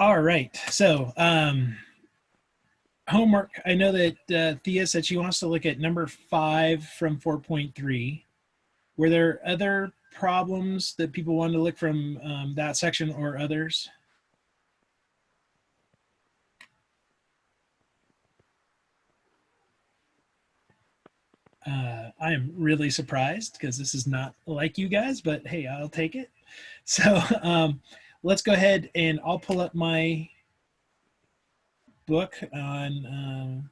All right. So homework. I know that Thea said she wants to look at number 5 from 4.3. Were there other problems that people wanted to look from that section or others? I am really surprised because this is not like you guys, but hey, I'll take it. So let's go ahead and I'll pull up my book on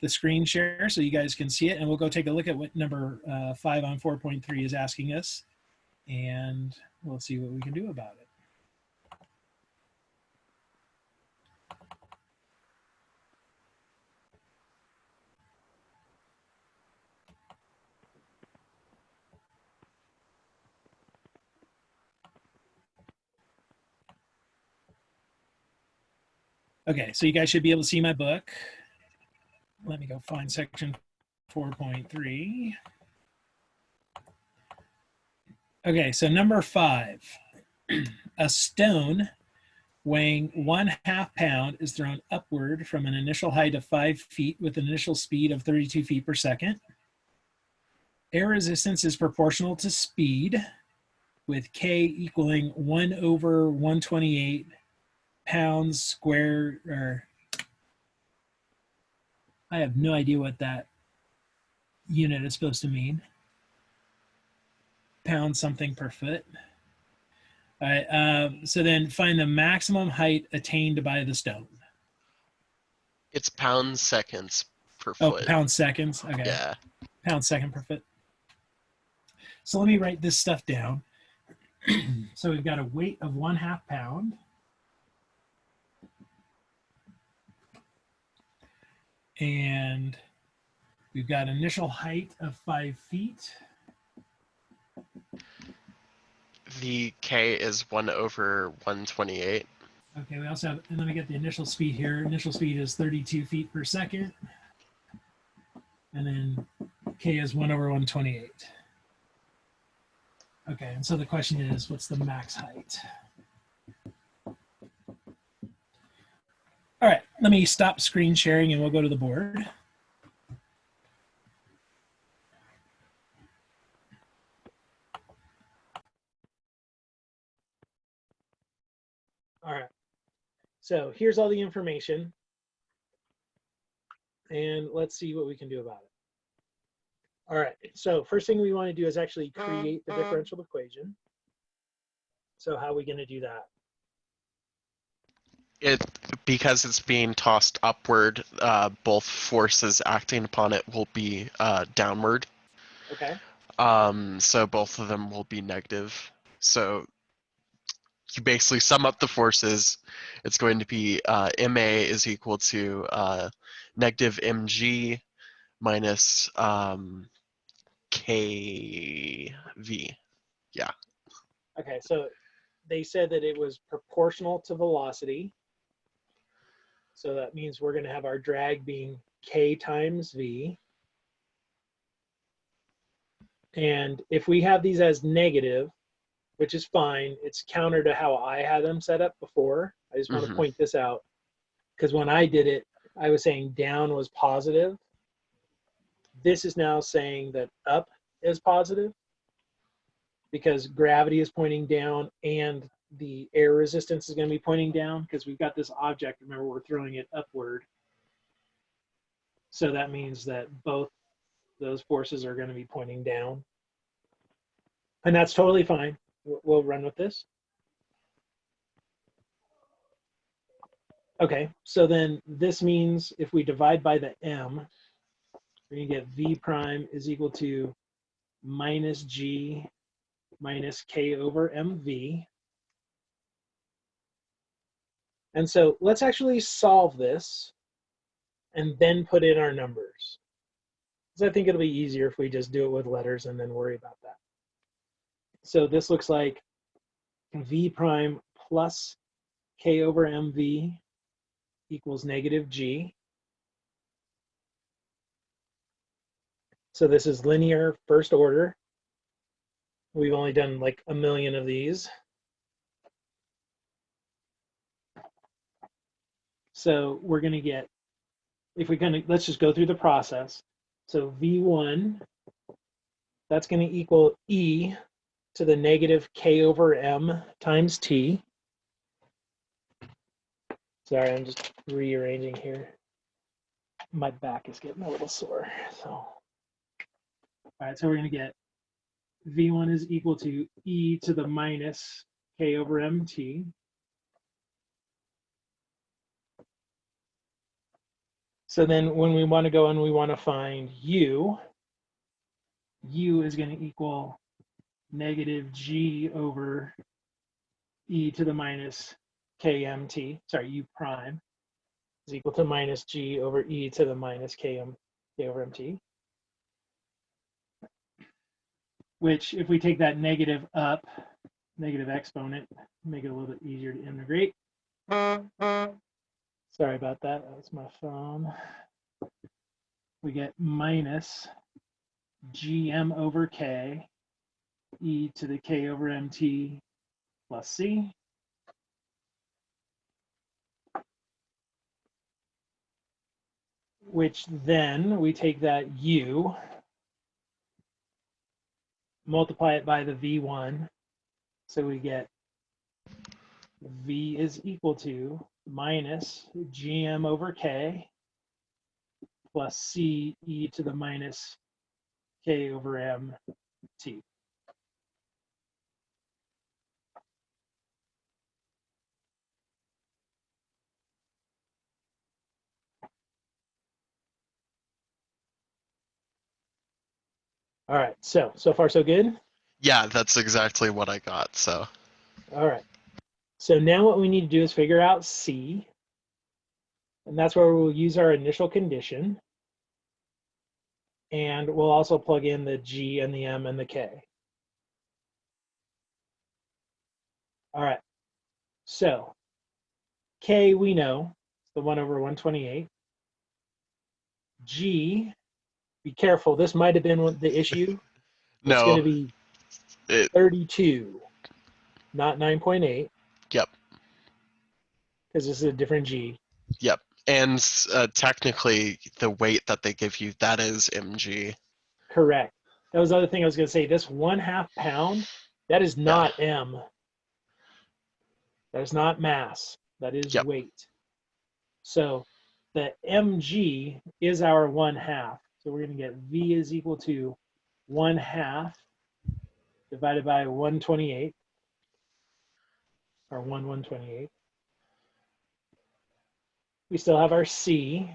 the screen share so you guys can see it, and we'll go take a look at what number 5 on 4.3 is asking us, and we'll see what we can do about it. Okay, so you guys should be able to see my book. Let me go find section 4.3. Okay, so number 5, a stone weighing 1/2 pound is thrown upward from an initial height of 5 feet with an initial speed of 32 feet per second. Air resistance is proportional to speed, with K equaling 1/128 pounds squared, or I have no idea what that unit is supposed to mean. Pound something per foot. All right, so then find the maximum height attained by the stone. It's pounds seconds per Oh, foot. pound seconds. Okay. Yeah. Pound second per foot. So let me write this stuff down. So we've got a weight of 1/2 pound. And we've got initial height of 5 feet. The K is 1/128. Okay, we also have, and let me get the initial speed here. Initial speed is 32 feet per second. And then K is 1/128. Okay, and so the question is, what's the max height? All right, let me stop screen sharing and we'll go to the board. All right, so here's all the information. And let's see what we can do about it. All right, so first thing we want to do is actually create the differential equation. So how are we going to do that? Because it's being tossed upward, both forces acting upon it will be downward. Okay. So both of them will be negative. So you basically sum up the forces. It's going to be MA is equal to negative MG minus KV. Yeah. Okay, so they said that it was proportional to velocity. So that means we're going to have our drag being K times V. And if we have these as negative, which is fine, it's counter to how I had them set up before. I just want to point this out, because when I did it, I was saying down was positive. This is now saying that up is positive because gravity is pointing down and the air resistance is going to be pointing down because we've got this object. Remember, we're throwing it upward. So that means that both those forces are going to be pointing down. And that's totally fine. We'll run with this. Okay, so then this means if we divide by the m, we're going to get v prime is equal to minus g minus k over mv. And so let's actually solve this and then put in our numbers. Because I think it'll be easier if we just do it with letters and then worry about that. So this looks like v prime plus k over mv equals negative g. So this is linear first order. We've only done like a million of these. So we're going to get, if we kind of, let's just go through the process. So V1, that's going to equal E to the negative K over M times T. Sorry, I'm just rearranging here. My back is getting a little sore. So, all right, so we're going to get V1 is equal to E to the minus K over MT. So then when we want to go and we want to find U is going to equal negative G over E to the minus KMT. Sorry, U prime is equal to minus G over E to the minus K over MT. Which, if we take that negative up, negative exponent, make it a little bit easier to integrate. Sorry about that. That was my phone. We get minus GM over K, E to the K over MT plus C. Which then we take that U, multiply it by the V1. So we get V is equal to minus GM over K plus C E to the minus K over M T. All right, so far so good? Yeah, that's exactly what I got, so. All right. So now what we need to do is figure out C, and that's where we'll use our initial condition. And we'll also plug in the G and the M and the K. All right, so K we know, it's the 1 over 128. G, be careful, this might have been the issue. It's going to be 32, not 9.8. Yep. Because this is a different G. Yep. And technically, the weight that they give you, that is mg. Correct. That was the other thing I was going to say. This 1/2 pound, that is not M. That is not mass. That is weight. So the mg is our 1/2. So we're going to get V is equal to 1/2 divided by 128, or 1/128. We still have our C.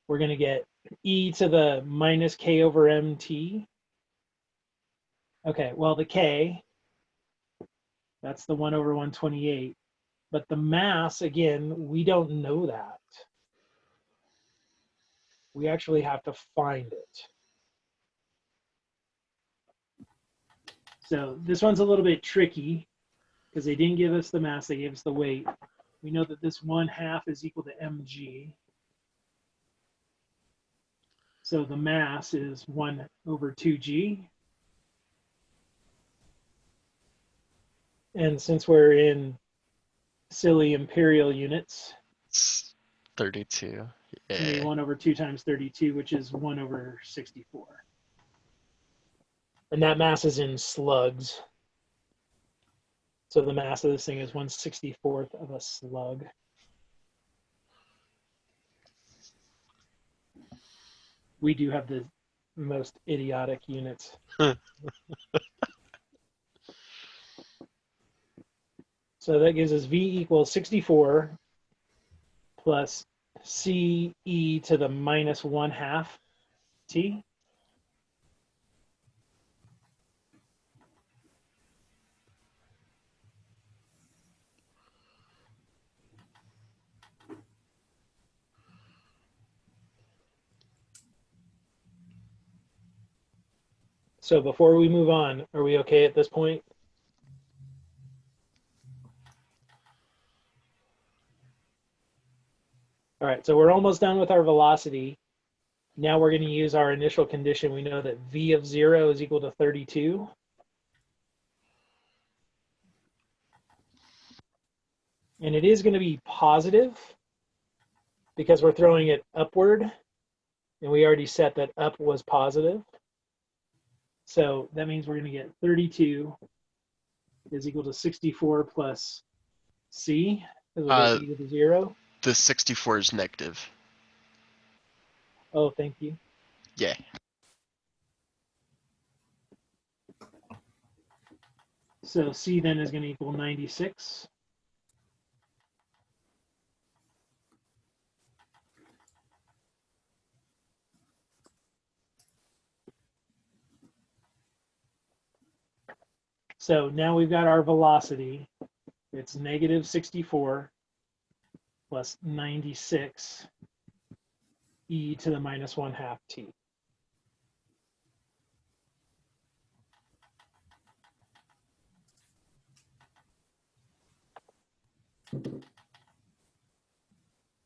We're going to get E to the minus K over MT. Okay, well, the K, that's the 1 over 128. But the mass, again, we don't know that. We actually have to find it. So this one's a little bit tricky because they didn't give us the mass, they gave us the weight. We know that this 1/2 is equal to mg. So the mass is 1 over 2g. And since we're in silly imperial units, It's 32. It's going to be 1 over 2 times 32, which is 1 over 64. And that mass is in slugs. So the mass of this thing is 1/64 of a slug. We do have the most idiotic units. So that gives us V equals 64 plus C E to the minus 1/2 T. So before we move on, are we okay at this point? All right, so we're almost done with our velocity. Now we're going to use our initial condition. We know that V of 0 is equal to 32. And it is going to be positive because we're throwing it upward, and we already set that up was positive. So that means we're going to get 32 is equal to 64 plus C, because we'll get e to the 0. The 64 is negative. Oh, thank you. Yeah. So C then is going to equal 96. So now we've got our velocity. It's negative 64 plus 96 e to the minus 1/2 t.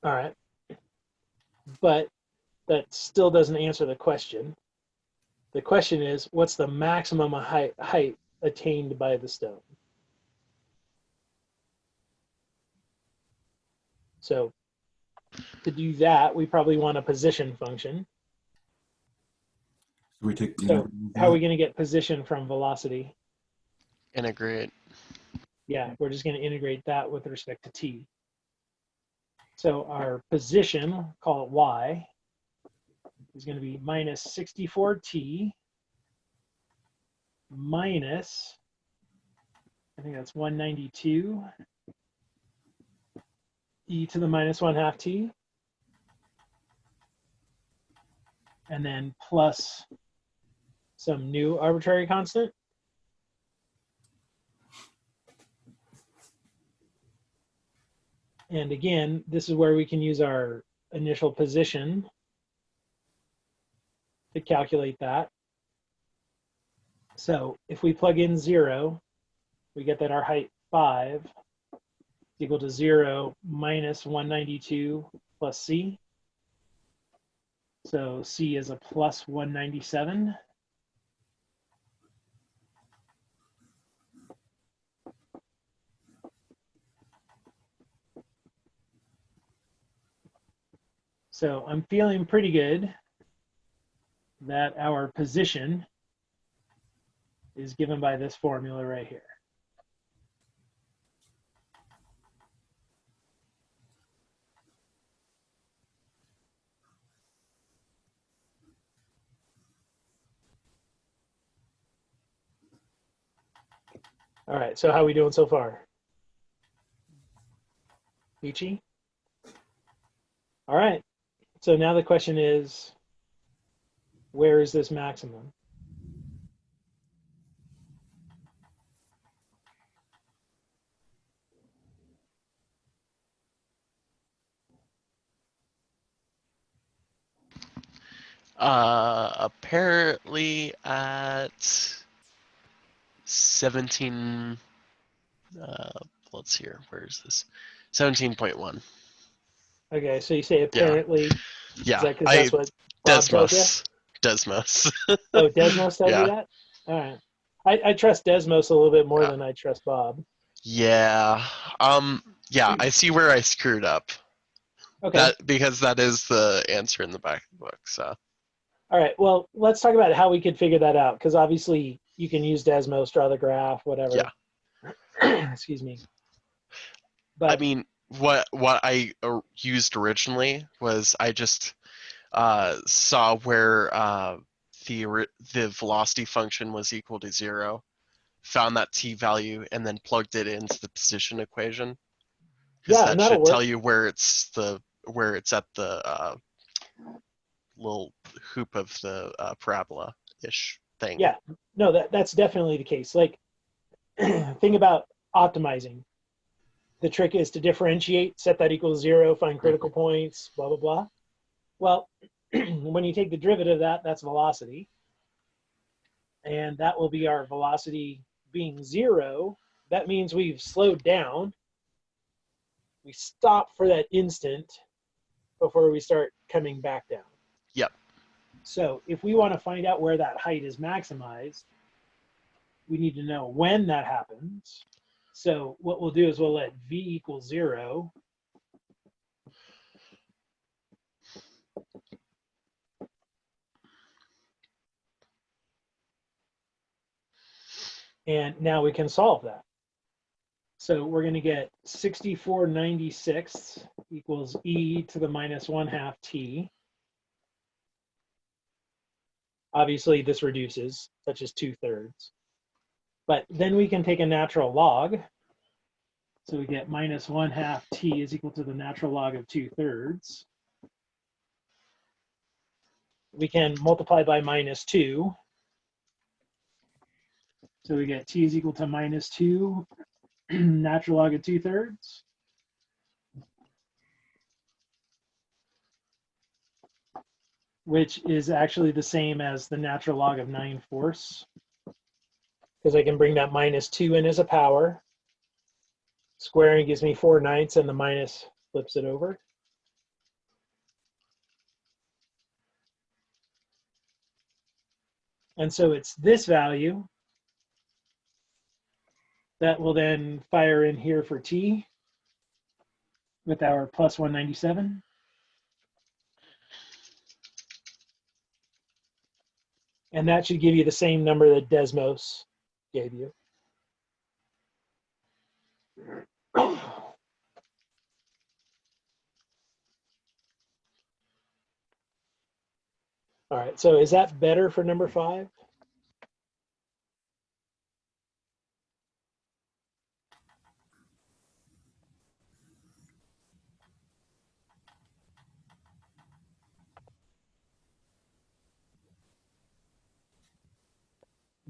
All right. But that still doesn't answer the question. The question is, what's the maximum height attained by the stone? So to do that, we probably want a position function. So we take. So how are we going to get position from velocity? Integrate. Yeah, we're just going to integrate that with respect to t. So our position, call it y, is going to be minus 64t minus, I think that's 192 e to the minus 1/2 t, and then plus some new arbitrary constant. And again, this is where we can use our initial position to calculate that. So if we plug in 0, we get that our height 5 is equal to 0 minus 192 plus c. So c is a plus 197. So I'm feeling pretty good that our position is given by this formula right here. All right, so how are we doing so far? Peachy? All right, so now the question is, where is this maximum? Apparently at 17. Let's see here. Where is this? 17.1. Okay, so you say apparently. Yeah. Is that because that's what Bob tells you? Desmos. Oh, Desmos tells you that? All right. I trust Desmos a little bit more than I trust Bob. Yeah. Yeah, I see where I screwed up. Okay. Because that is the answer in the back of the book. So. All right. Well, let's talk about how we could figure that out, because obviously you can use Desmos, draw the graph, whatever. Yeah. Excuse me. But I mean, what I used originally was I just saw where the velocity function was equal to 0, found that t value, and then plugged it into the position equation. Because yeah, that and that'll should work. tell you where it's at the little hoop of the parabola-ish thing. Yeah. No, that's definitely the case. Like, think about optimizing. The trick is to differentiate, set that equals 0, find critical points, blah, blah, blah. Well, when you take the derivative of that, that's velocity. And that will be our velocity being 0. That means we've slowed down. We stop for that instant before we start coming back down. Yep. So if we want to find out where that height is maximized, we need to know when that happens So what we'll do is we'll let v equal 0. And now we can solve that. So we're going to get 64/96 equals e to the minus 1/2 t. Obviously, this reduces, such as 2/3. But then we can take a natural log. So we get minus 1/2 t is equal to the natural log of 2/3. We can multiply by minus 2. So we get t is equal to minus 2 natural log of 2/3. Which is actually the same as the natural log of 9/4. Because I can bring that minus 2 in as a power. Squaring gives me 4/9, and the minus flips it over. And so it's this value that will then fire in here for t with our plus 197. And that should give you the same number that Desmos gave you. All right, so is that better for number 5?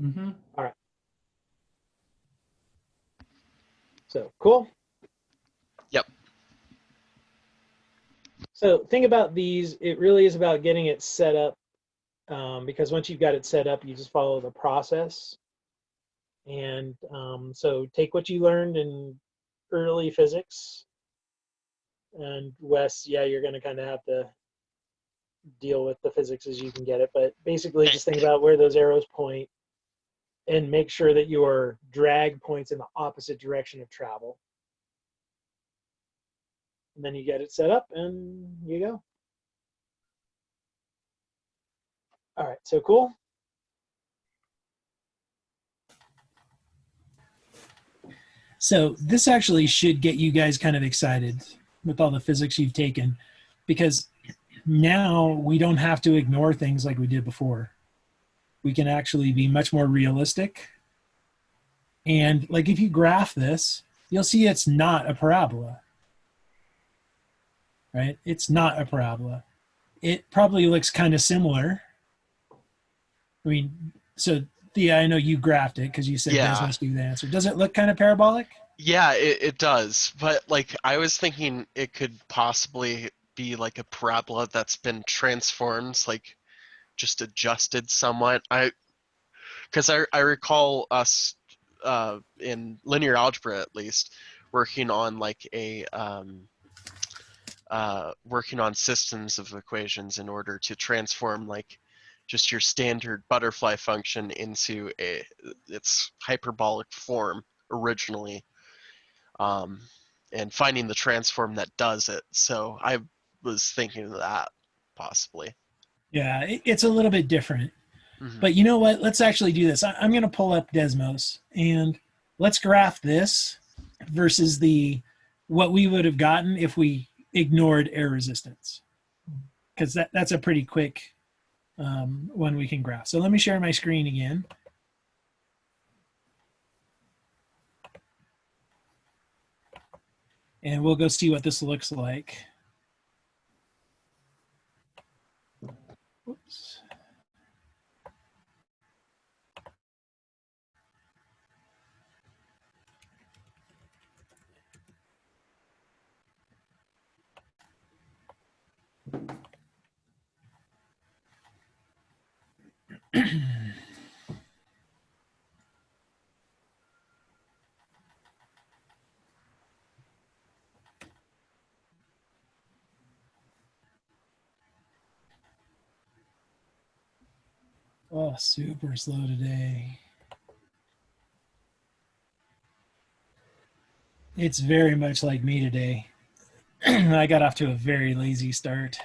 Mm-hmm. All right. So cool. Yep. So think about these. It really is about getting it set up, because once you've got it set up, you just follow the process. And so take what you learned in early physics. And Wes, yeah, you're going to kind of have to deal with the physics as you can get it. But basically, just think about where those arrows point and make sure that your drag points in the opposite direction of travel. And then you get it set up and you go. All right, so cool. So this actually should get you guys kind of excited with all the physics you've taken, because now we don't have to ignore things like we did before. We can actually be much more realistic. And like if you graph this, you'll see it's not a parabola, right? It's not a parabola. It probably looks kind of similar. I mean, so Thea, I know you graphed it because you said Yeah. Des must be the answer. Does it look kind of parabolic? Yeah, it does. But like I was thinking it could possibly be like a parabola that's been transformed, like just adjusted somewhat. Because I recall us in linear algebra at least working on like a working on systems of equations in order to transform like just your standard butterfly function into its hyperbolic form originally, and finding the transform that does it. So I was thinking of that possibly. Yeah, it's a little bit different. Mm-hmm. But you know what? Let's actually do this. I'm going to pull up Desmos and let's graph this versus what we would have gotten if we ignored air resistance, because that's a pretty quick one we can graph. So let me share my screen again. And we'll go see what this looks like. Oops. Oh, super slow today. It's very much like me today. I got off to a very lazy start.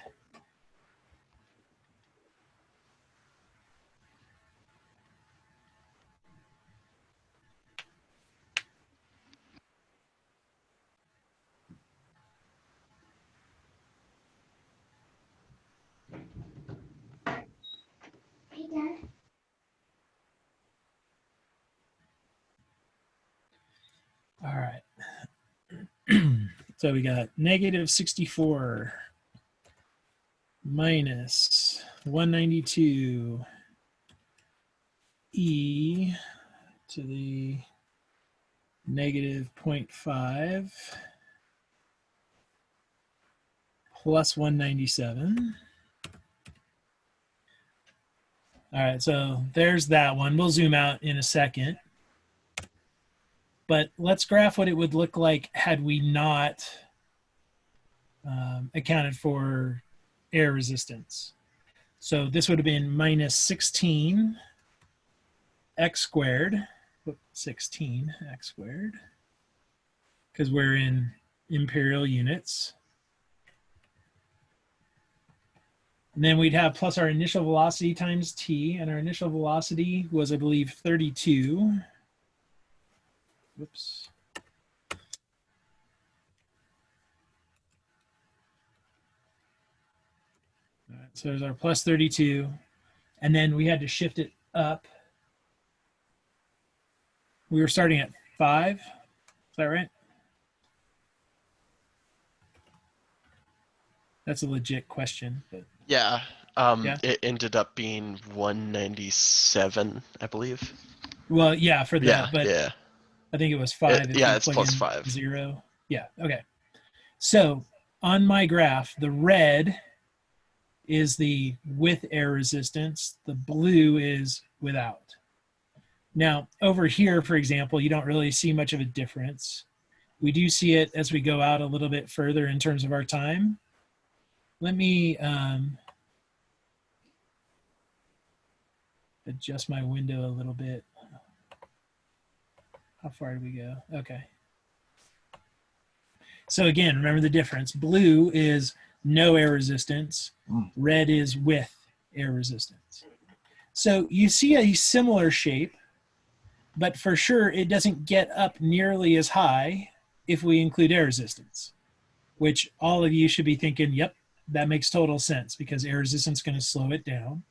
Hey, Dad. All right. So we got negative 64 minus 192 e to the negative 0.5 plus 197. All right, so there's that one. We'll zoom out in a second. But let's graph what it would look like had we not accounted for air resistance. So this would have been minus 16 x squared, 16 x squared, because we're in imperial units. And then we'd have plus our initial velocity times t, and our initial velocity was, I believe, 32. Whoops. All right, so there's our plus 32. And then we had to shift it up. We were starting at 5. Is that right? That's a legit question. But Yeah. Yeah. It ended up being 197, I believe. well, yeah, for that, Yeah, but yeah. I think it was 5 if Yeah, you it's plug plus in 5. 0. Yeah, okay. So on my graph, the red is the with air resistance. The blue is without. Now, over here, for example, you don't really see much of a difference. We do see it as we go out a little bit further in terms of our time. Let me adjust my window a little bit. How far did we go? Okay. So again, remember the difference. Blue is no air resistance. Red is with air resistance. So you see a similar shape, but for sure it doesn't get up nearly as high if we include air resistance, which all of you should be thinking, yep, that makes total sense because air resistance is going to slow it down.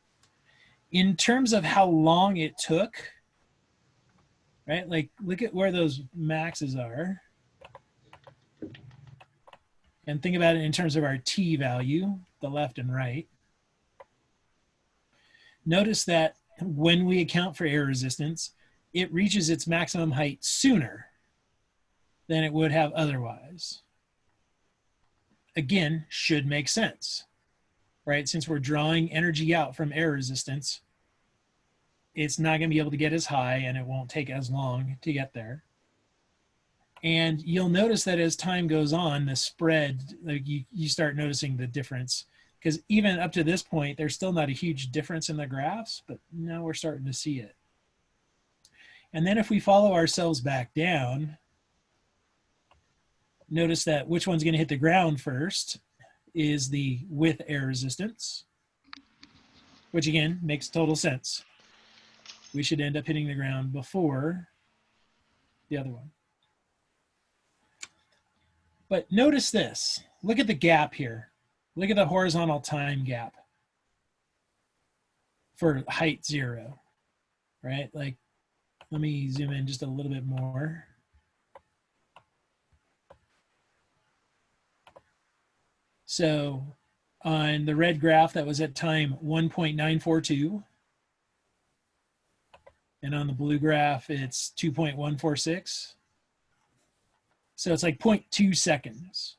In terms of how long it took, right? Like look at where those maxes are. And think about it in terms of our t value, the left and right. Notice that when we account for air resistance, it reaches its maximum height sooner than it would have otherwise. Again, should make sense, right? Since we're drawing energy out from air resistance, it's not going to be able to get as high and it won't take as long to get there. And you'll notice that as time goes on, the spread, like you start noticing the difference. Because even up to this point, there's still not a huge difference in the graphs, but now we're starting to see it. And then if we follow ourselves back down, notice that which one's going to hit the ground first is the with air resistance, which again makes total sense. We should end up hitting the ground before the other one. But notice this. Look at the gap here. Look at the horizontal time gap for height 0, right? Like, let me zoom in just a little bit more. So on the red graph, that was at time 1.942. And on the blue graph, it's 2.146. So it's like 0.2 seconds,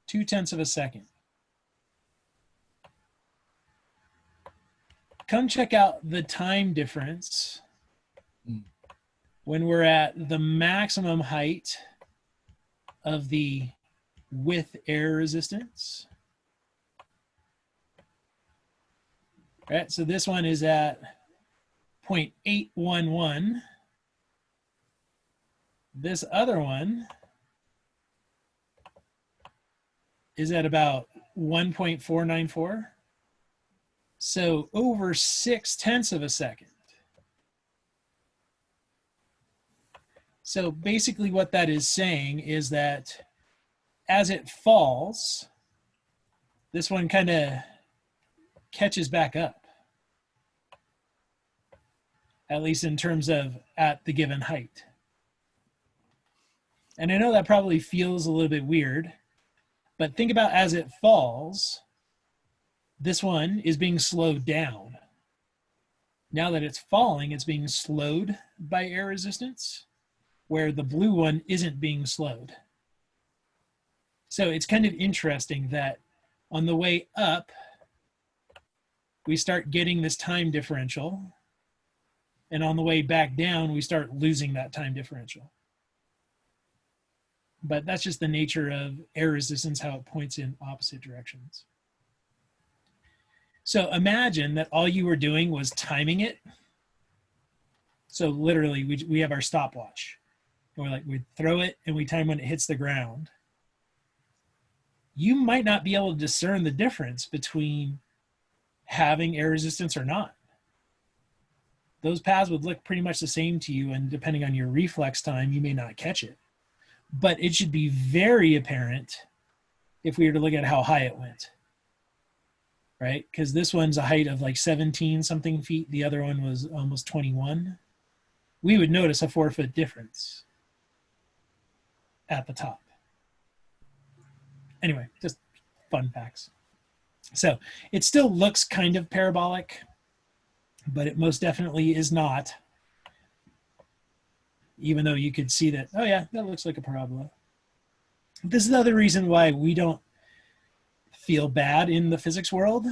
0.2 of a second. Come check out the time difference when we're at the maximum height of the with air resistance. All right, so this one is at 0.811. This other one is at about 1.494. So over 0.6 of a second. So basically what that is saying is that as it falls, this one kind of catches back up, at least in terms of at the given height. And I know that probably feels a little bit weird, but think about as it falls, this one is being slowed down. Now that it's falling, it's being slowed by air resistance, where the blue one isn't being slowed. So it's kind of interesting that on the way up, we start getting this time differential, and on the way back down, we start losing that time differential. But that's just the nature of air resistance, how it points in opposite directions. So imagine that all you were doing was timing it. So literally, we have our stopwatch. We throw it and we time when it hits the ground. You might not be able to discern the difference between having air resistance or not. Those paths would look pretty much the same to you, and depending on your reflex time, you may not catch it. But it should be very apparent if we were to look at how high it went, right? Because this one's a height of like 17 something feet. The other one was almost 21. We would notice a 4-foot difference at the top. Anyway, just fun facts. So it still looks kind of parabolic, but it most definitely is not. Even though you could see that, oh yeah, that looks like a parabola. This is another reason why we don't feel bad in the physics world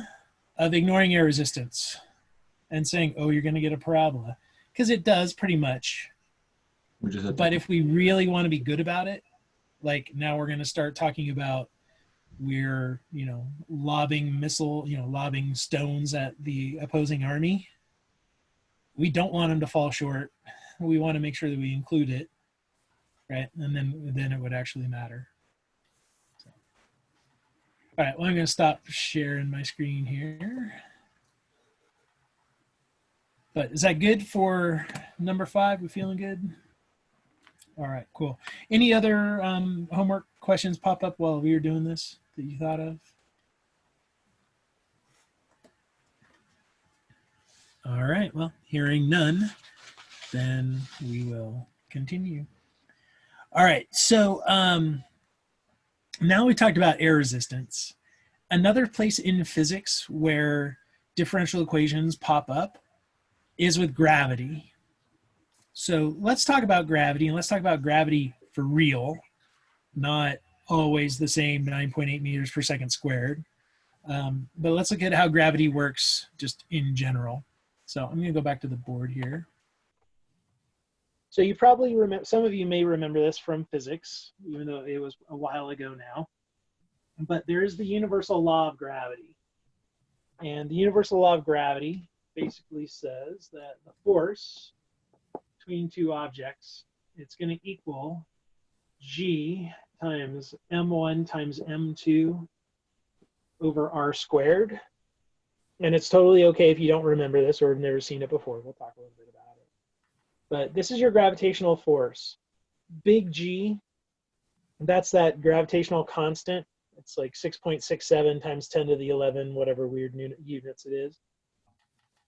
of ignoring air resistance and saying, oh, you're going to get a parabola. Because it does pretty much. But if we really want to be good about it, like now we're going to start talking about we're, lobbing lobbing stones at the opposing army. We don't want them to fall short. We want to make sure that we include it, right? And then it would actually matter. So. All right, well, I'm going to stop sharing my screen here. But is that good for number 5? We feeling good? All right, cool. Any other homework questions pop up while we were doing this that you thought of? All right, well, hearing none, then we will continue. All right, so now we talked about air resistance. Another place in physics where differential equations pop up is with gravity. So let's talk about gravity, and let's talk about gravity for real, not always the same 9.8 meters per second squared. But let's look at how gravity works just in general. So I'm going to go back to the board here. So you probably remember, some of you may remember this from physics, even though it was a while ago now. But there is the universal law of gravity. And the universal law of gravity basically says that the force between two objects, it's going to equal G times M1 times M2 over R squared. And it's totally okay if you don't remember this or have never seen it before. We'll talk a little bit about it. But this is your gravitational force. Big G, that's that gravitational constant. It's like 6.67 times 10 to the 11, whatever weird units it is.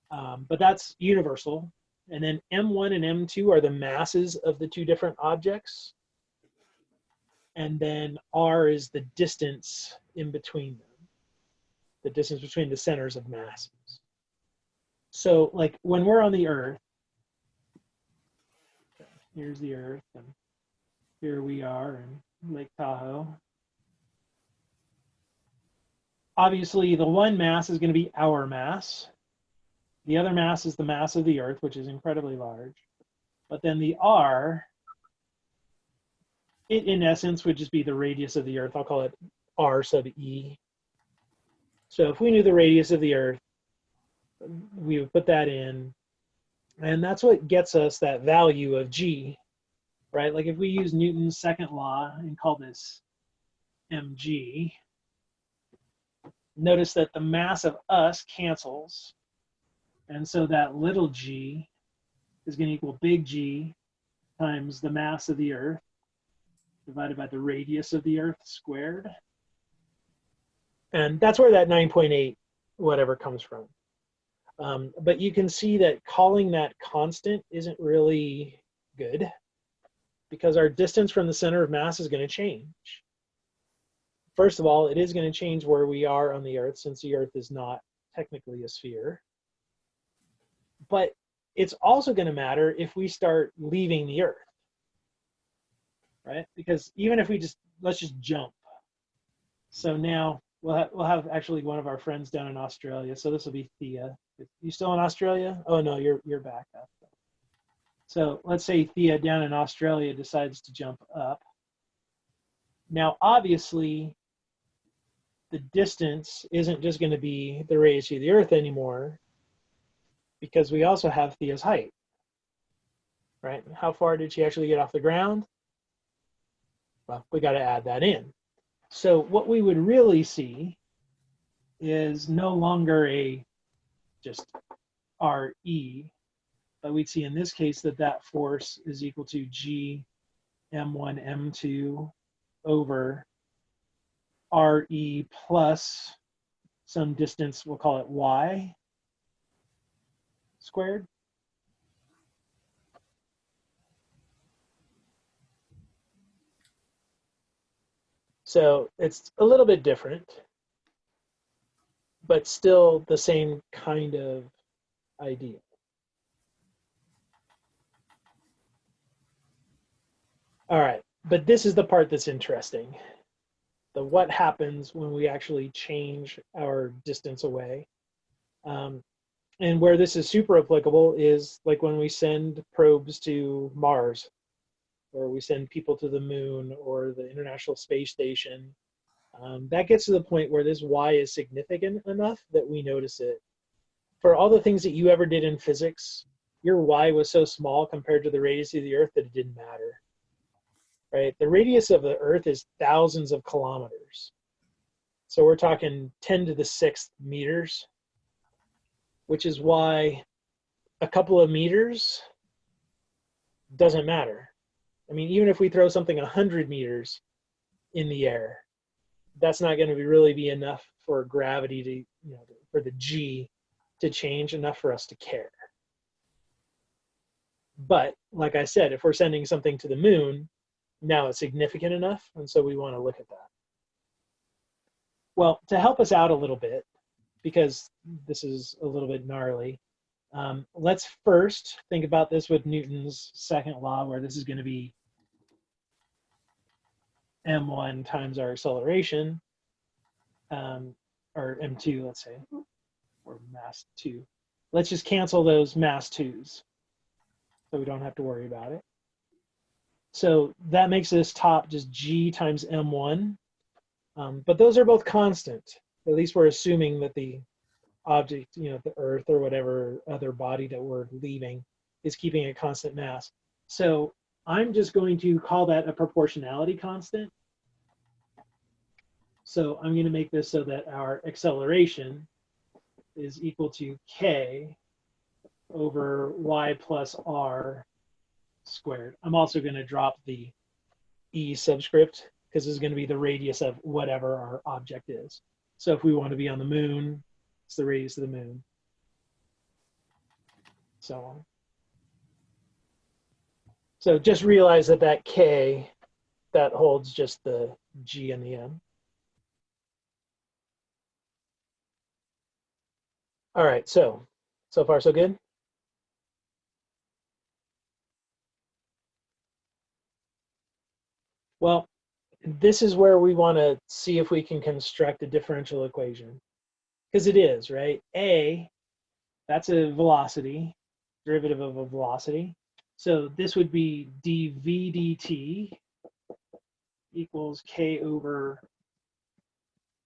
But that's universal. And then M1 and M2 are the masses of the two different objects. And then R is the distance in between them, the distance between the centers of masses. So like when we're on the Earth, here's the Earth, and here we are in Lake Tahoe. Obviously, the one mass is going to be our mass. The other mass is the mass of the Earth, which is incredibly large. But then the R, it in essence would just be the radius of the Earth. I'll call it R sub E. So if we knew the radius of the Earth, we would put that in. And that's what gets us that value of G, right? Like if we use Newton's second law and call this mg, notice that the mass of us cancels. And so that little g is going to equal big G times the mass of the Earth divided by the radius of the Earth squared. And that's where that 9.8 whatever comes from. But you can see that calling that constant isn't really good, because our distance from the center of mass is going to change. First of all, it is going to change where we are on the Earth, since the Earth is not technically a sphere. But it's also going to matter if we start leaving the Earth, right? Because even if we let's just jump. So now we'll have actually one of our friends down in Australia. So this will be Thea. You still in Australia? Oh no, you're back up. So let's say Thea down in Australia decides to jump up. Now, obviously, the distance isn't just going to be the radius of the Earth anymore, because we also have Thea's height, right? How far did she actually get off the ground? Well, we got to add that in. So what we would really see is no longer just RE, but we'd see in this case that force is equal to G M1 M2 over RE plus some distance, we'll call it Y squared. So it's a little bit different, but still the same kind of idea. All right, but this is the part that's interesting. What happens when we actually change our distance away. And where this is super applicable is like when we send probes to Mars, or we send people to the moon or the International Space Station. That gets to the point where this Y is significant enough that we notice it. For all the things that you ever did in physics, your Y was so small compared to the radius of the Earth that it didn't matter. Right? The radius of the Earth is thousands of kilometers. So we're talking 10 to the 6th meters, which is why a couple of meters doesn't matter. I mean, even if we throw something 100 meters in the air, that's not going to really be enough for gravity to, for the G to change enough for us to care. But like I said, if we're sending something to the moon, now it's significant enough, and so we want to look at that. Well, to help us out a little bit, because this is a little bit gnarly, let's first think about this with Newton's second law, where this is going to be m1 times our acceleration, or m2, let's say, or mass 2. Let's just cancel those mass 2's, so we don't have to worry about it. So that makes this top just g times m1, but those are both constant. At least we're assuming that the object, the Earth or whatever other body that we're leaving, is keeping a constant mass. So I'm just going to call that a proportionality constant. So I'm going to make this so that our acceleration is equal to k over y plus r squared. I'm also going to drop the e subscript, because this is going to be the radius of whatever our object is. So if we want to be on the moon, it's the radius of the moon, so on. So just realize that k, that holds just the g and the m. All right, so far so good? Well, this is where we want to see if we can construct a differential equation, because it is, right? A, that's a velocity, derivative of a velocity. So this would be dv dt equals k over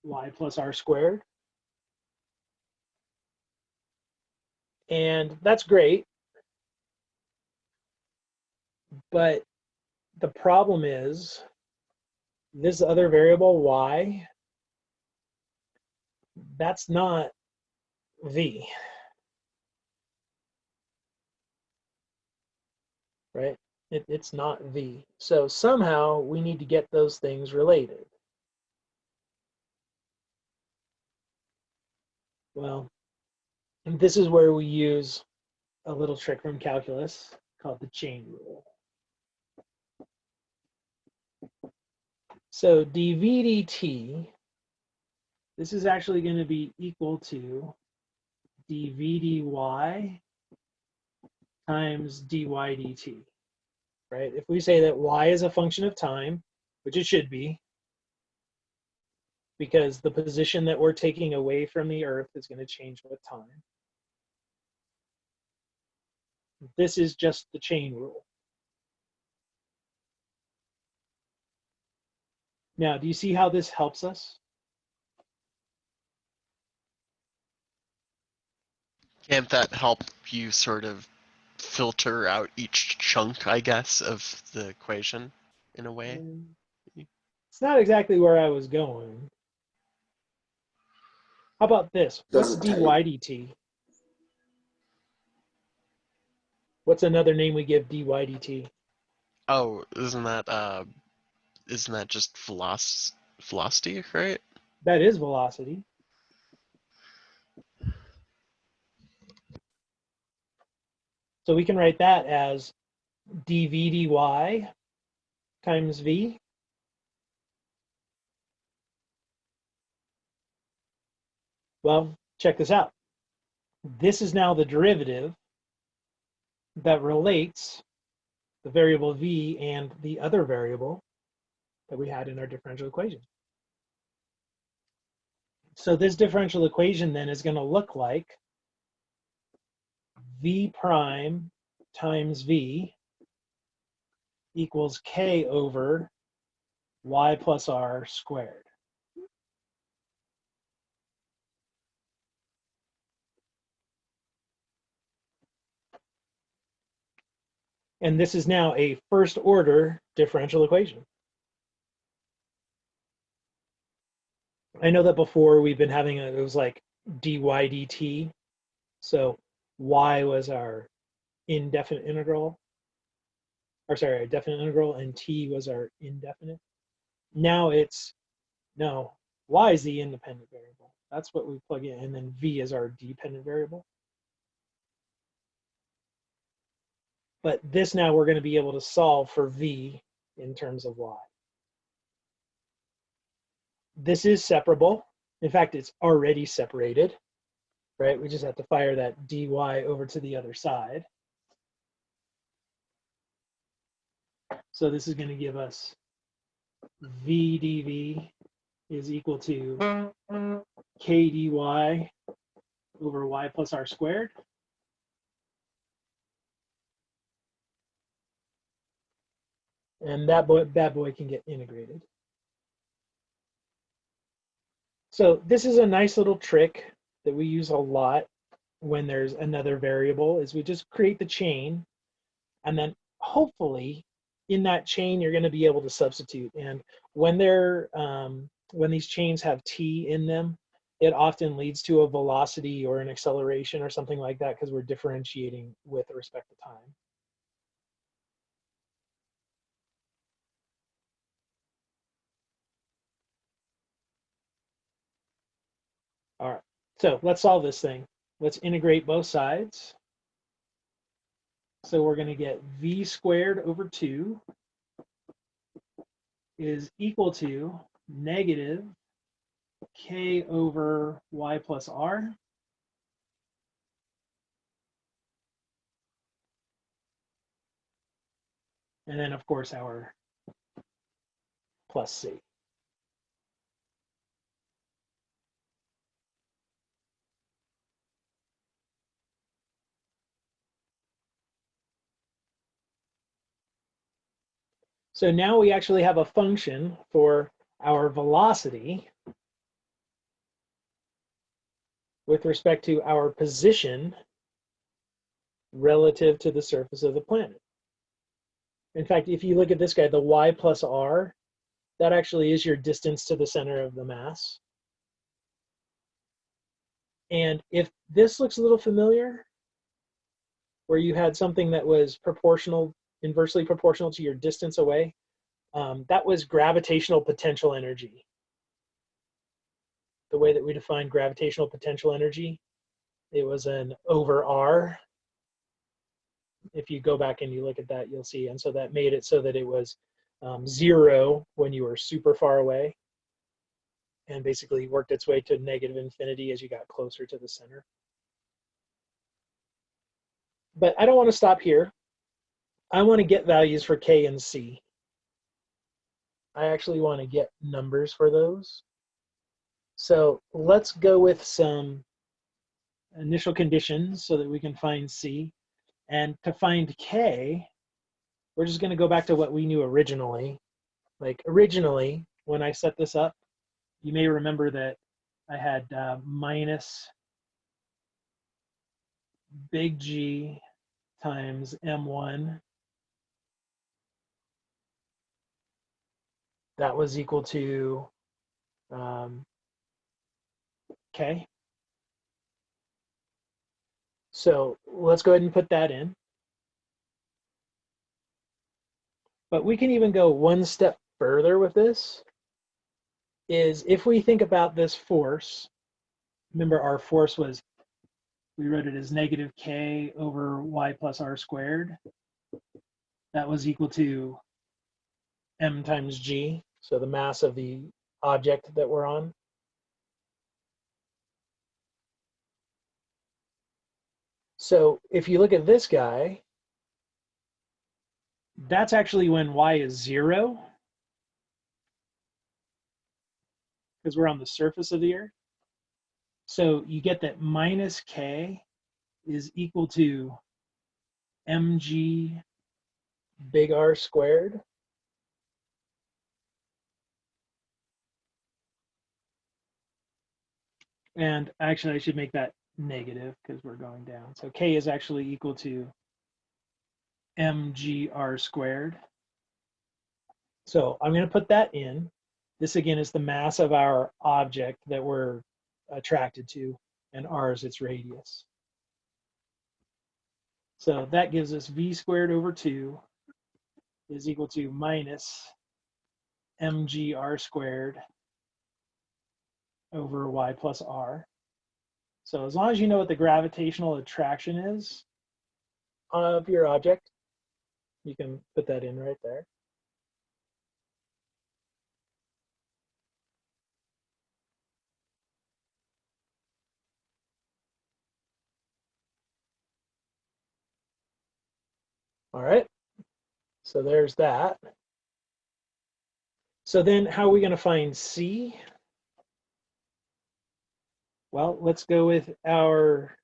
y plus r squared. And that's great, but the problem is this other variable y that's not v, right? It's not v. So somehow we need to get those things related. Well, this is where we use a little trick from calculus called the chain rule. So dv dt, this is actually going to be equal to dv dy times dy dt, right? If we say that y is a function of time, which it should be, because the position that we're taking away from the Earth is going to change with time. This is just the chain rule. Now, do you see how this helps us? Can't that help you sort of filter out each chunk, I guess, of the equation in a way? It's not exactly where I was going. How about this? What's dy dt? What's another name we give dy dt? Oh, isn't that just velocity, right? That is velocity. So we can write that as dv dy times v. Well, check this out. This is now the derivative that relates the variable v and the other variable that we had in our differential equation. So this differential equation then is going to look like v prime times v equals k over y plus r squared. And this is now a first order differential equation. I know that before we've been having it was like dy dt. So y was our indefinite integral, or sorry, our definite integral, and t was our indefinite. Now it's, no, y is the independent variable. That's what we plug in, and then v is our dependent variable. But this now we're going to be able to solve for v in terms of y. This is separable. In fact, it's already separated, right? We just have to fire that dy over to the other side. So this is going to give us v dv is equal to k dy over y plus r squared. And that bad boy can get integrated. So this is a nice little trick that we use a lot when there's another variable, is we just create the chain, and then hopefully in that chain you're going to be able to substitute. And when when these chains have t in them, it often leads to a velocity or an acceleration or something like that, because we're differentiating with respect to time. All right, so let's solve this thing. Let's integrate both sides. So we're going to get v squared over 2 is equal to negative k over y plus r. And then, of course, our plus c. So now we actually have a function for our velocity with respect to our position relative to the surface of the planet. In fact, if you look at this guy, the y plus r, that actually is your distance to the center of the mass. And if this looks a little familiar, where you had something that was proportional, inversely proportional to your distance away, that was gravitational potential energy. The way that we defined gravitational potential energy, it was an over R. If you go back and you look at that, you'll see. And so that made it so that it was 0 when you were super far away, and basically worked its way to negative infinity as you got closer to the center. But I don't want to stop here. I want to get values for K and C. I actually want to get numbers for those. So let's go with some initial conditions so that we can find C. And to find K, we're just going to go back to what we knew originally. Like originally, when I set this up, you may remember that I had minus big G times M1. That was equal to K. So let's go ahead and put that in. But we can even go one step further with this. Is if we think about this force, remember our force was, we wrote it as negative K over y plus r squared. That was equal to M times G, so the mass of the object that we're on. So if you look at this guy, that's actually when y is 0, because we're on the surface of the Earth. So you get that minus K is equal to mg big R squared. And actually, I should make that negative because we're going down. So K is actually equal to mgr squared. So I'm going to put that in. This again is the mass of our object that we're attracted to, and r is its radius. So that gives us v squared over 2 is equal to minus mgr squared over y plus r. So as long as you know what the gravitational attraction is of your object, you can put that in right there. All right, so there's that. So then how are we going to find C? Well, let's go with our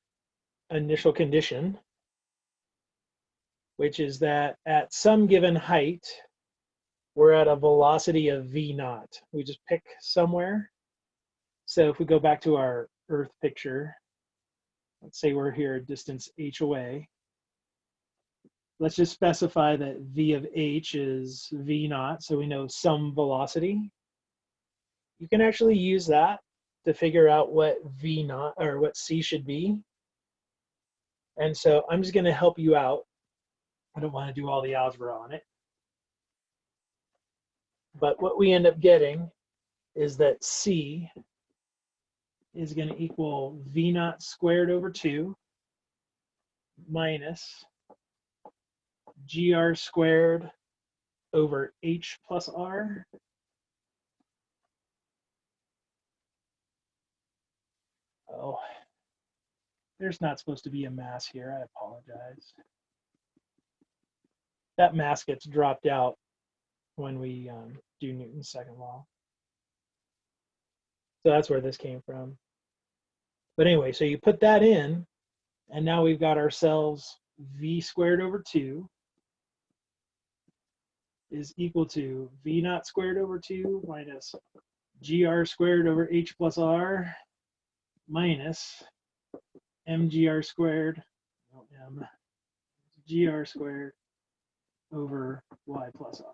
initial condition, which is that at some given height, we're at a velocity of v naught. We just pick somewhere. So if we go back to our Earth picture, let's say we're here at distance h away. Let's just specify that v of h is v naught, so we know some velocity. You can actually use that to figure out what v naught or what c should be. And so I'm just going to help you out. I don't want to do all the algebra on it. But what we end up getting is that c is going to equal v naught squared over 2 minus gr squared over h plus r. Oh, there's not supposed to be a mass here. I apologize. That mass gets dropped out when we do Newton's second law. So that's where this came from. But anyway, so you put that in, and now we've got ourselves v squared over 2 is equal to v naught squared over 2 minus gr squared over h plus r minus mgr squared, no, m, gr squared over y plus r.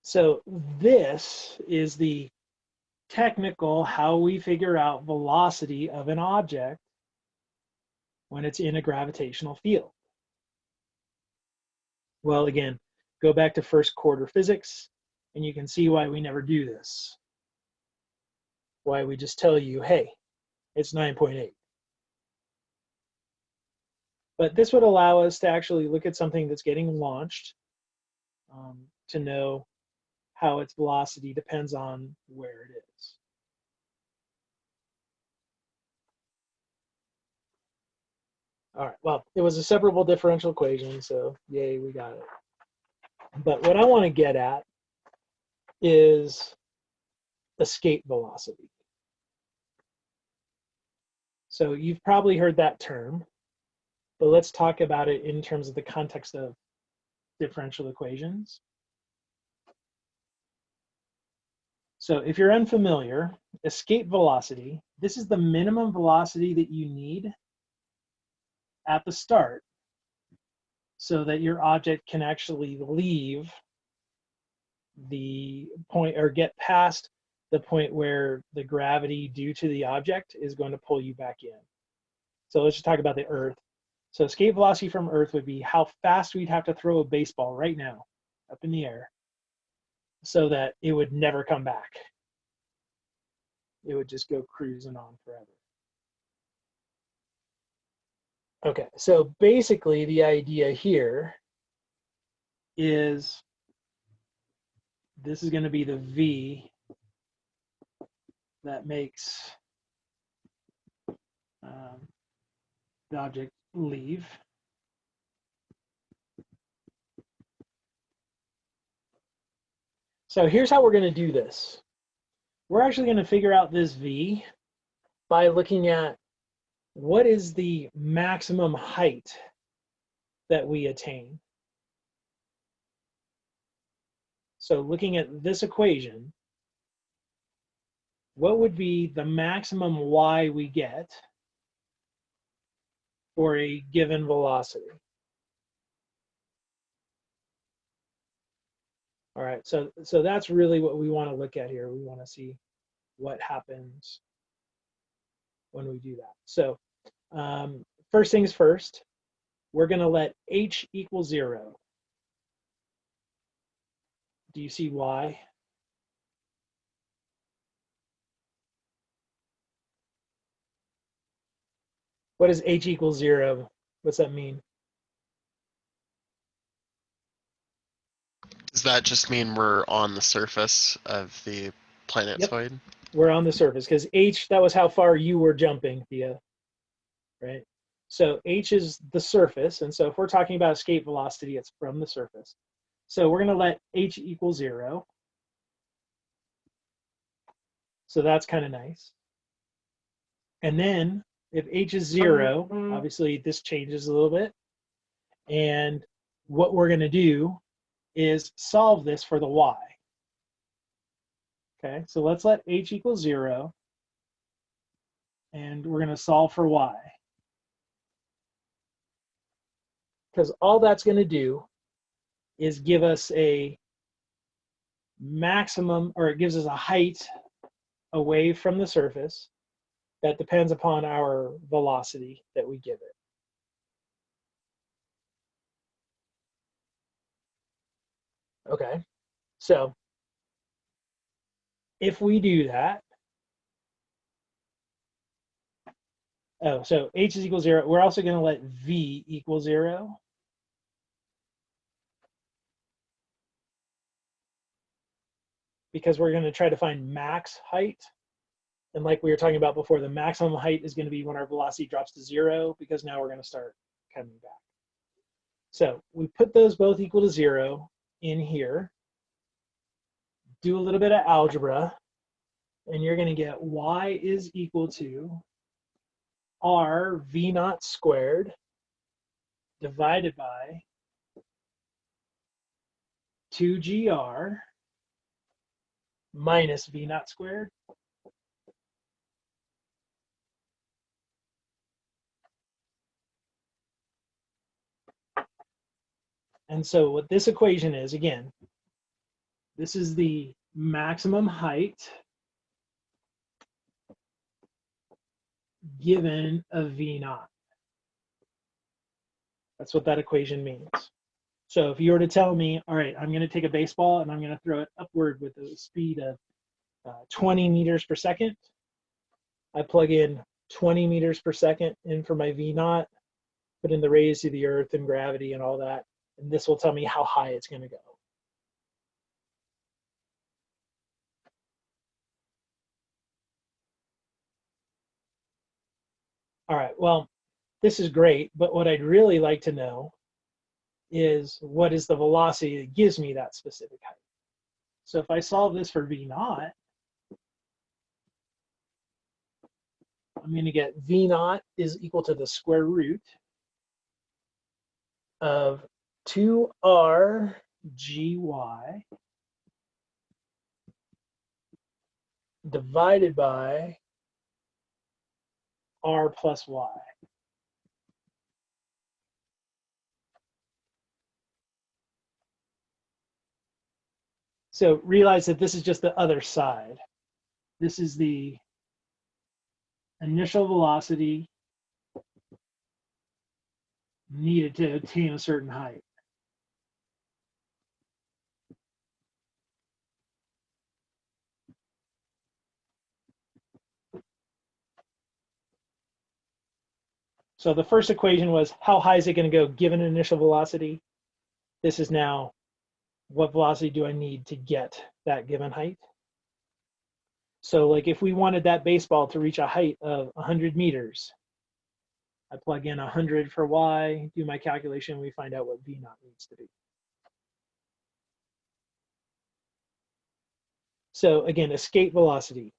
So this is the technical how we figure out velocity of an object when it's in a gravitational field. Well, again, go back to first quarter physics, and you can see why we never do this. Why we just tell you, hey, it's 9.8. But this would allow us to actually look at something that's getting launched to know how its velocity depends on where it is. All right, well, it was a separable differential equation, so yay, we got it. But what I want to get at is escape velocity. So you've probably heard that term, but let's talk about it in terms of the context of differential equations. So if you're unfamiliar, escape velocity, this is the minimum velocity that you need at the start so that your object can actually leave the point or get past the point where the gravity due to the object is going to pull you back in. So let's just talk about the Earth. So escape velocity from Earth would be how fast we'd have to throw a baseball right now up in the air so that it would never come back. It would just go cruising on forever. Okay, so basically the idea here is this is going to be the V that makes the object leave. So here's how we're going to do this. We're actually going to figure out this V by looking at what is the maximum height that we attain. So looking at this equation, what would be the maximum y we get for a given velocity? All right, so that's really what we want to look at here. We want to see what happens when we do that. So first things first, we're going to let h equal 0. Do you see why? What does h equal 0? What's that mean? Does that just mean we're on the surface of the planetoid? Yep. We're on the surface because h, that was how far you were jumping, Thea, right? So h is the surface, and so if we're talking about escape velocity, it's from the surface. So we're going to let h equal 0. So that's kind of nice. And then if h is 0, obviously this changes a little bit. And what we're going to do is solve this for the y. Okay, so let's let h equal 0. And we're going to solve for y. Because all that's going to do is give us a maximum, or it gives us a height away from the surface that depends upon our velocity that we give it. Okay, so if we do that, so h is equal 0, we're also going to let v equal 0. Because we're going to try to find max height. And like we were talking about before, the maximum height is going to be when our velocity drops to 0, because now we're going to start coming back. So we put those both equal to 0 in here, do a little bit of algebra, and you're going to get y is equal to r v naught squared divided by 2gr minus v naught squared And so what this equation is, again, This is the maximum height given a V naught. That's what that equation means. So if you were to tell me, all right, I'm going to take a baseball and I'm going to throw it upward with a speed of 20 meters per second, I plug in 20 meters per second in for my V naught, put in the raise to the earth and gravity and all that, and this will tell me how high it's going to go. All right, well, this is great, but what I'd really like to know is what is the velocity that gives me that specific height. So if I solve this for V naught, I'm going to get V naught is equal to the square root of 2r gy divided by r plus y. So realize that this is just the other side. This is the initial velocity needed to attain a certain height. So the first equation was how high is it going to go given an initial velocity? This is now what velocity do I need to get that given height? So like if we wanted that baseball to reach a height of 100 meters, I plug in 100 for y, do my calculation, we find out what V naught needs to be. So again, escape velocity.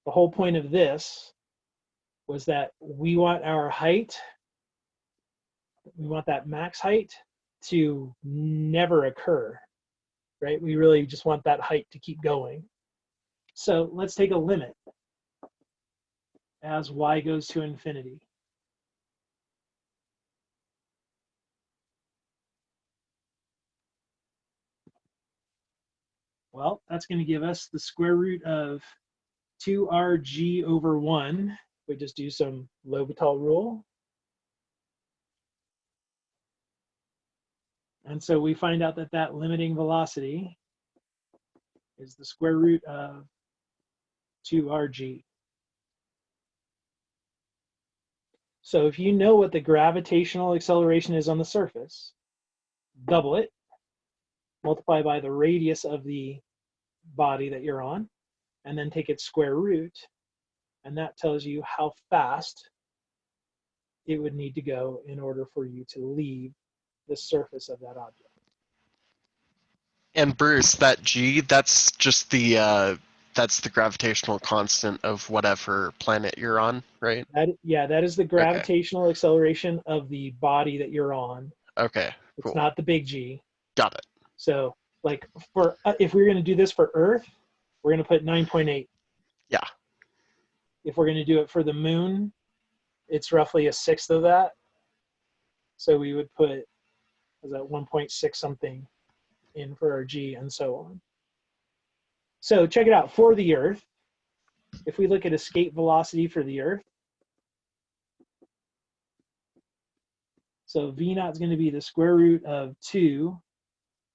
The whole point of this was that we want our height, we want that max height to never occur, right? We really just want that height to keep going. So let's take a limit as y goes to infinity. Well, that's going to give us the square root of 2rg over 1. We just do some L'Hopital rule. And so we find out that that limiting velocity is the square root of 2rg. So if you know what the gravitational acceleration is on the surface, double it, multiply by the radius of the body that you're on, and then take its square root, and that tells you how fast it would need to go in order for you to leave the surface of that object. And Bruce, that g, that's just that's the gravitational constant of whatever planet you're on, right? That is the gravitational acceleration of the body that you're on. Okay, cool. It's not the big G. Got it. So like for if we're going to do this for Earth, we're going to put 9.8. Yeah. If we're going to do it for the moon, it's roughly a sixth of that. So we would put, was that 1.6 something in for our G and so on. So check it out. For the Earth, if we look at escape velocity for the Earth, so V naught is going to be the square root of 2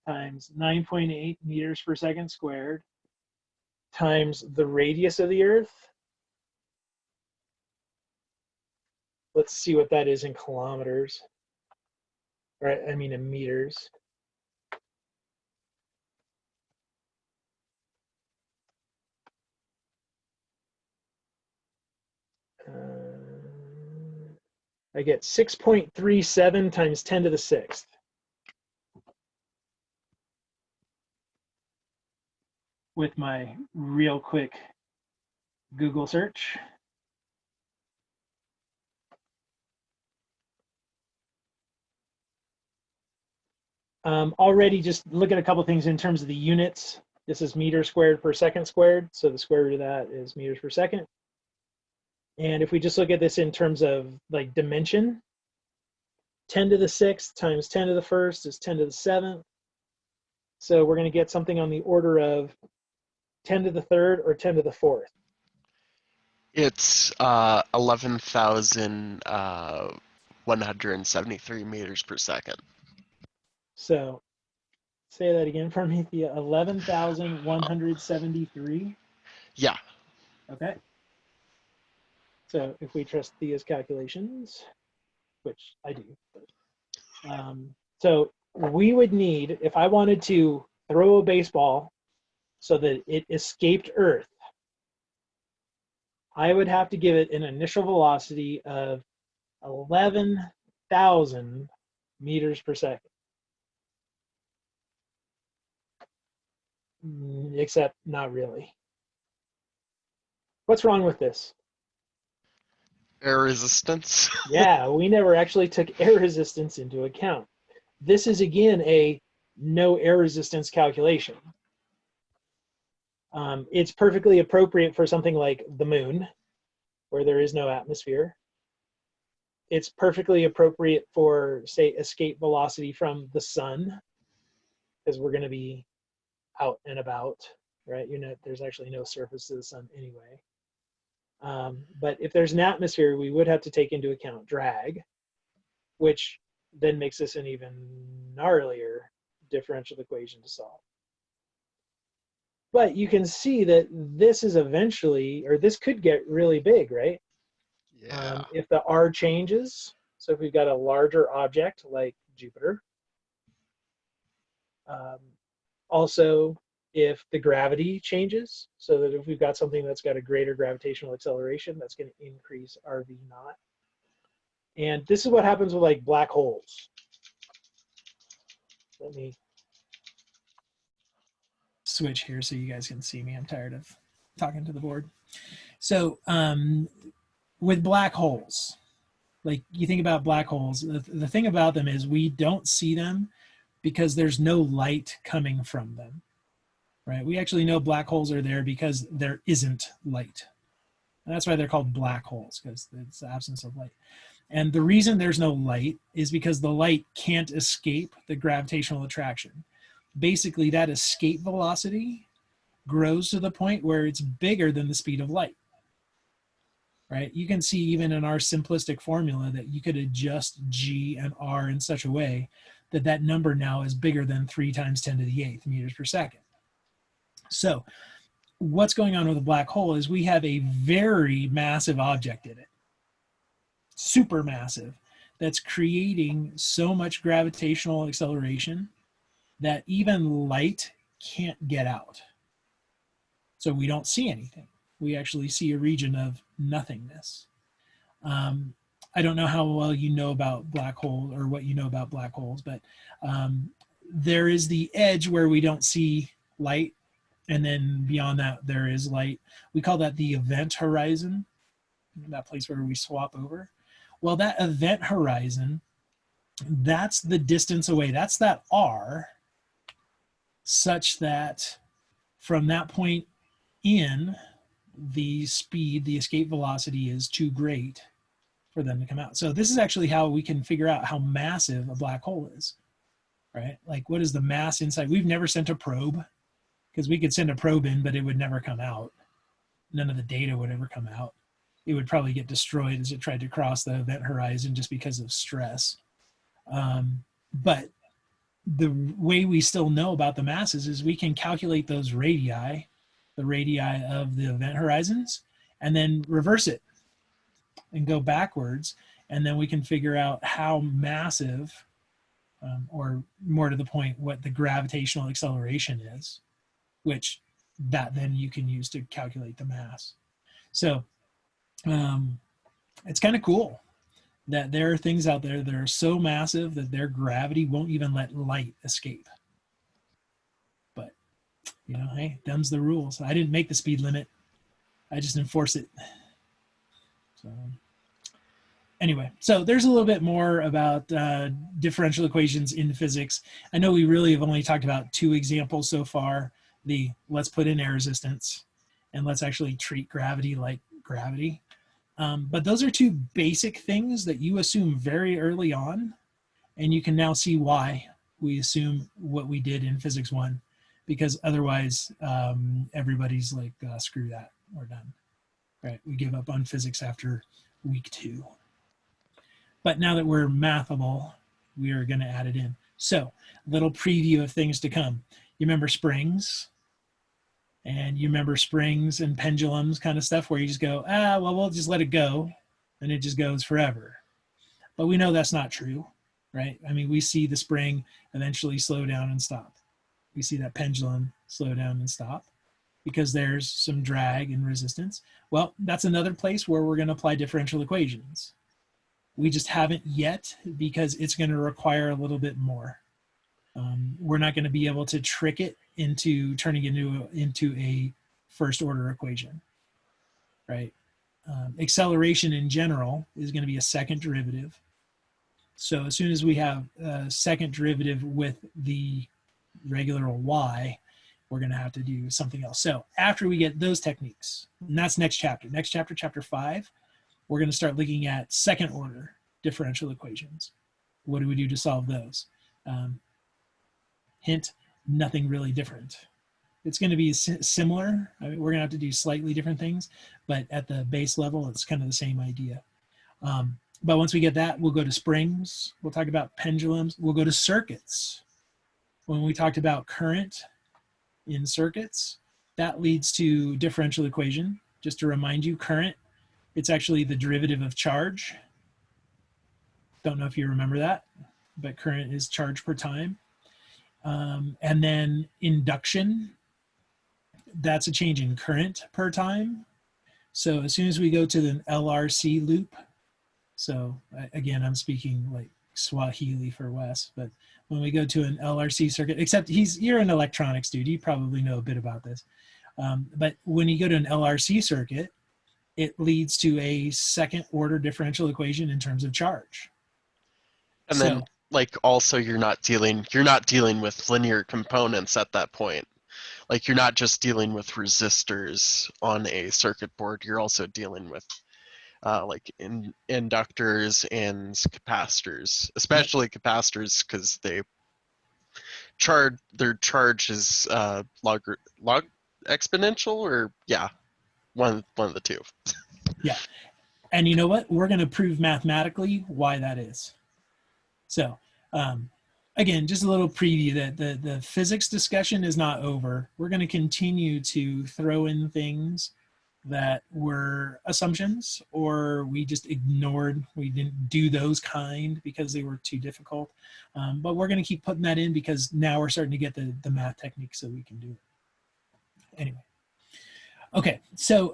times 9.8 meters per second squared times the radius of the Earth. Let's see what that is in kilometers. Right, I mean in meters. I get 6.37 times 10 to the 6th. With my real quick Google search. Already just look at a couple things in terms of the units. This is meters squared per second squared. So the square root of that is meters per second. And if we just look at this in terms of like dimension, 10 to the 6th times 10 to the 1st is 10 to the 7th. So we're going to get something on the order of 10 to the third or 10 to the fourth. It's 11,173 meters per second. So say that again for me. The 11,173. Yeah. Okay. So if we trust Thea's calculations, which I do. So we would need, if I wanted to throw a baseball so that it escaped Earth, I would have to give it an initial velocity of 11,000 meters per second. Except not really. What's wrong with this? Air resistance. Yeah, we never actually took air resistance into account. This is, again, a no air resistance calculation. It's perfectly appropriate for something like the moon, where there is no atmosphere. It's perfectly appropriate for, say, escape velocity from the sun, because we're going to be out and about, right? There's actually no surface to the sun anyway. But if there's an atmosphere, we would have to take into account drag, which then makes this an even gnarlier differential equation to solve. But you can see that this is eventually, or this could get really big, right? Yeah. If the R changes, so if we've got a larger object like Jupiter, also if the gravity changes, so that if we've got something that's got a greater gravitational acceleration, that's going to increase our V naught. And this is what happens with like black holes. Let me switch here so you guys can see me. I'm tired of talking to the board. So with black holes, like you think about black holes, the thing about them is we don't see them because there's no light coming from them, right? We actually know black holes are there because there isn't light. And that's why they're called black holes, because it's the absence of light. And the reason there's no light is because the light can't escape the gravitational attraction. Basically, that escape velocity grows to the point where it's bigger than the speed of light, right? You can see even in our simplistic formula that you could adjust G and R in such a way that that number now is bigger than 3 times 10 to the 8th meters per second. So what's going on with a black hole is we have a very massive object in it, super massive, that's creating so much gravitational acceleration that even light can't get out. So we don't see anything. We actually see a region of nothingness. I don't know how well you know about black hole or what you know about black holes, but there is the edge where we don't see light, and then beyond that there is light. We call that the event horizon, that place where we swap over. Well, that event horizon, that's the distance away. That's that R, such that from that point in, the speed, the escape velocity is too great for them to come out. So this is actually how we can figure out how massive a black hole is, right? Like, what is the mass inside? We've never sent a probe, because we could send a probe in, but it would never come out. None of the data would ever come out. It would probably get destroyed as it tried to cross the event horizon just because of stress. But the way we still know about the masses is we can calculate those radii, the radii of the event horizons, and then reverse it and go backwards. And then we can figure out how massive, or more to the point, what the gravitational acceleration is, which that then you can use to calculate the mass. So it's kind of cool that there are things out there that are so massive that their gravity won't even let light escape. But, you know, hey, them's the rules. I didn't make the speed limit. I just enforce it. So anyway, so there's a little bit more about differential equations in physics. I know we really have only talked about 2 examples so far. The let's put in air resistance and let's actually treat gravity like gravity. But those are 2 basic things that you assume very early on, and you can now see why we assume what we did in physics 1, because otherwise everybody's like, screw that, we're done. Right? We give up on physics after week 2. But now that we're mathable, we are going to add it in. So, little preview of things to come. You remember springs? And you remember springs and pendulums kind of stuff where you just go, well, we'll just let it go, and it just goes forever. But we know that's not true, right? I mean, we see the spring eventually slow down and stop. We see that pendulum slow down and stop because there's some drag and resistance. Well, that's another place where we're going to apply differential equations. We just haven't yet because it's going to require a little bit more. We're not going to be able to trick it into turning it into a first order equation, right? Acceleration in general is going to be a second derivative. So as soon as we have a second derivative with the regular y, we're going to have to do something else. So after we get those techniques, and that's next chapter, chapter 5, we're going to start looking at second order differential equations. What do we do to solve those? Hint, nothing really different. It's going to be similar. I mean, we're going to have to do slightly different things, but at the base level, it's kind of the same idea. But once we get that, we'll go to springs. We'll talk about pendulums. We'll go to circuits. When we talked about current in circuits, that leads to differential equation. Just to remind you, current, it's actually the derivative of charge. Don't know if you remember that, but current is charge per time. And then induction, that's a change in current per time. So as soon as we go to the LRC loop, so again, I'm speaking like Swahili for Wes, but when we go to an LRC circuit, except you're an electronics dude, you probably know a bit about this. But when you go to an LRC circuit, it leads to a second order differential equation in terms of charge. And then like also you're not dealing with linear components at that point. Like you're not just dealing with resistors on a circuit board, you're also dealing with like inductors and capacitors, especially capacitors, because their charge is log exponential, or one of the two. Yeah, and you know what? We're going to prove mathematically why that is. So again, just a little preview that the physics discussion is not over. We're going to continue to throw in things that were assumptions, or we just ignored, we didn't do those kind because they were too difficult. But we're going to keep putting that in because now we're starting to get the math techniques so we can do it. Anyway. Okay, so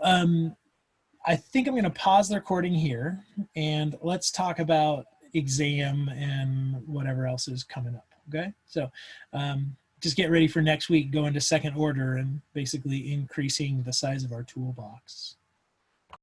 I think I'm going to pause the recording here and let's talk about exam and whatever else is coming up. Okay, so just get ready for next week, go into second order and basically increasing the size of our toolbox.